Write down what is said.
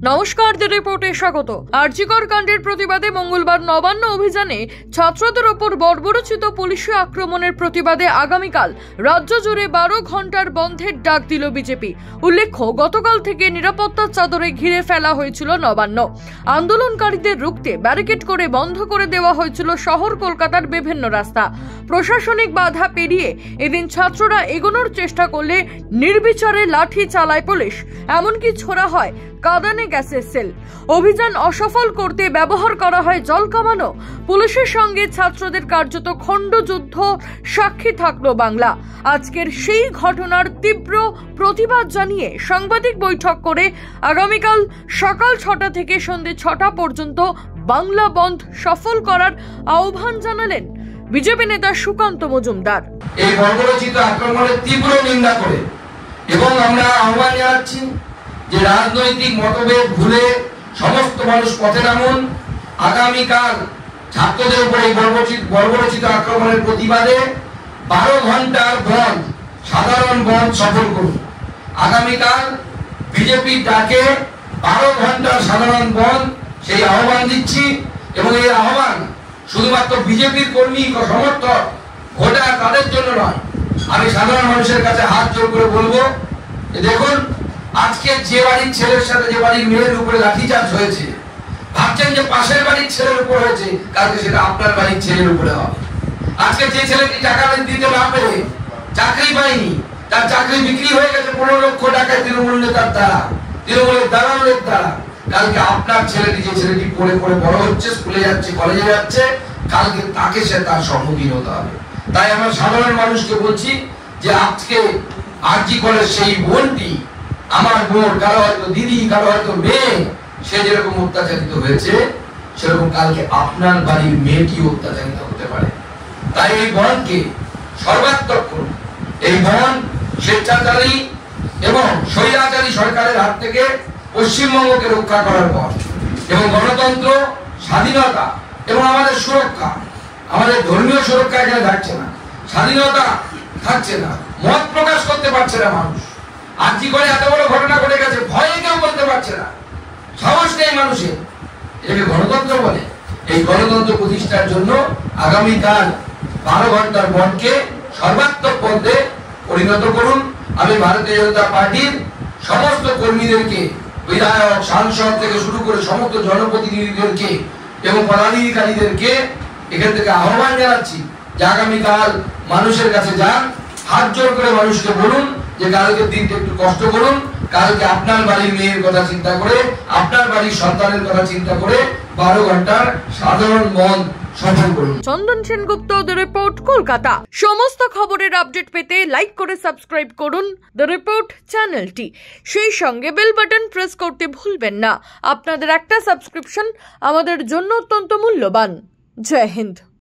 নমস্কার, দ্য রিপোর্টে স্বাগত। আরজিকর কাণ্ডের প্রতিবাদে মঙ্গলবার নবান্ন অভিযানে ছাত্রদের ওপর বর্বরোচিত পুলিশি আক্রমণের প্রতিবাদে আগামীকাল রাজ্য জুড়ে 12 ঘন্টার বন্ধের ডাক দিল বিজেপি। উল্লেখ্য, গতকাল থেকে নিরাপত্তার চাদরে ঘিরে ফেলা হয়েছিল নবান্ন। আন্দোলনকারীদের রুখতে ব্যারিকেড করে বন্ধ করে দেওয়া হয়েছিল শহর কলকাতার বিভিন্ন রাস্তা। প্রশাসনিক বাধা পেরিয়ে এদিন ছাত্ররা এগোনোর চেষ্টা করলে নির্বিচারে লাঠি চালায় পুলিশ, এমনকি ছোড়া হয় কাঁদানে গ্যাসের সেল। অভিযান অসফল করতে ব্যবহার করা হয় জল কামানো। পুলিশের সঙ্গে ছাত্রদের কার্যত খণ্ডযুদ্ধ সাক্ষী থাকলো বাংলা। আজকের সেই ঘটনার তীব্র প্রতিবাদ জানিয়ে সাংবাদিক বৈঠক করে আগামীকাল সকাল 6টা থেকে সন্ধ্যে 6টা পর্যন্ত বাংলা বন্ধ সফল করার আহ্বান জানালেন বিজেপি নেতা সুকান্ত মজুমদার। এই বর্বরোচিত আক্রমণের তীব্র নিন্দা করে এবং আমরা আহ্বান জানাচ্ছি যে রাজনৈতিক মতভেদ ভুলে সমস্ত মানুষ পথে নামুন। আগামীকাল ছাত্রদের উপর এই বর্বরোচিত আক্রমণের প্রতিবাদে 12 ঘন্টার বন্ধ, সাধারণ বন্ধ সফল করুন। আগামীকাল বিজেপির ডাকে 12 ঘন্টার সাধারণ বন্ধ সেই আহ্বান দিচ্ছি এবং এই আহ্বান শুধুমাত্র বিজেপির কর্মী সমর্থক ভোটার তাদের জন্য নয়। আমি সাধারণ মানুষের কাছে হাত জোর করে বলবো যে দেখুন, আজকে যে বাড়ির ছেলের সাথে যে বাড়ির মেয়ের উপরে লাঠিচার্জ হয়েছে, ভাবছেন যে পাশের বাড়ির ছেলের উপর হয়েছে, কালকে সেটা আপনার বাড়ির ছেলের উপরে হবে। আজকে যে ছেলেটি টাকা দিতে না পেরে চাকরি পায়নি, তার চাকরি বিক্রি হয়ে গেছে 15 লক্ষ টাকায় তৃণমূল নেতার দ্বারা, তৃণমূলের দালালের দ্বারা, কালকে আপনার ছেলেটি, যে ছেলেটি পড়ে পড়ে বড় হচ্ছে, স্কুলে যাচ্ছে, কলেজে যাচ্ছে, কালকে তাকে সে তার সম্মুখীন হতে হবে। তাই আমরা সাধারণ মানুষকে বলছি যে আজকে আরজিকরের সেই বোনটি, আমার বোন, কারো হয়তো দিদি, কারো হয়তো মেয়ে, সে যেরকম অত্যাচারিত হয়েছে সেরকম কালকে আপনার বাড়ির মেয়েটি অত্যাচারিত হতে পারে। তাই এই বনকে সর্বাত্মক করুন। এই বন স্বেচ্ছাচারী এবং স্বৈরাচারী সরকারের হাত থেকে পশ্চিমবঙ্গকে রক্ষা করার পথ এবং গণতন্ত্র, স্বাধীনতা এবং আমাদের সুরক্ষা, আমাদের ধর্মীয় সুরক্ষা এখানে থাকছে না, স্বাধীনতা থাকছে না, মত প্রকাশ করতে পারছে না মানুষ। আজকে করে এত বড় ঘটনা ঘটে গেছে, ভয়ে কেউ বলতে পারছে না, সাহস নেই মানুষের। এটাকে গণতন্ত্র বলে। এই গণতন্ত্র প্রতিষ্ঠার জন্য আগামীকাল 12 ঘন্টার বন্ধকে সর্বাত্মক বন্ধে পরিণত করুন। আমি ভারতীয় জনতা পার্টির সমস্ত কর্মীদেরকে, বিধায়ক, সাংসদ থেকে শুরু করে সমস্ত জনপ্রতিনিধিদেরকে এবং পদাধিকারীদেরকে এখান থেকে আহ্বান জানাচ্ছি যে আগামীকাল মানুষের কাছে যান, হাত জোর করে মানুষকে বলুন যে কালকের দিনটা একটু কষ্ট করুন, কালকে আপনার বাড়ির মেয়ের কথা চিন্তা করে, আপনার বাড়ির সন্তানের কথা চিন্তা করে 12 ঘন্টার সাধারণ বন্ধ সফল করুন। চন্দন সেনগুপ্ত, দ্য রিপোর্ট, কলকাতা। সমস্ত খবরের আপডেট পেতে লাইক করে সাবস্ক্রাইব করুন দ্য রিপোর্ট চ্যানেলটি। সেই সঙ্গে বেল বাটন প্রেস করতে ভুলবেন না। আপনাদের একটা সাবস্ক্রিপশন আমাদের জন্য অত্যন্ত মূল্যবান। জয় হিন্দ।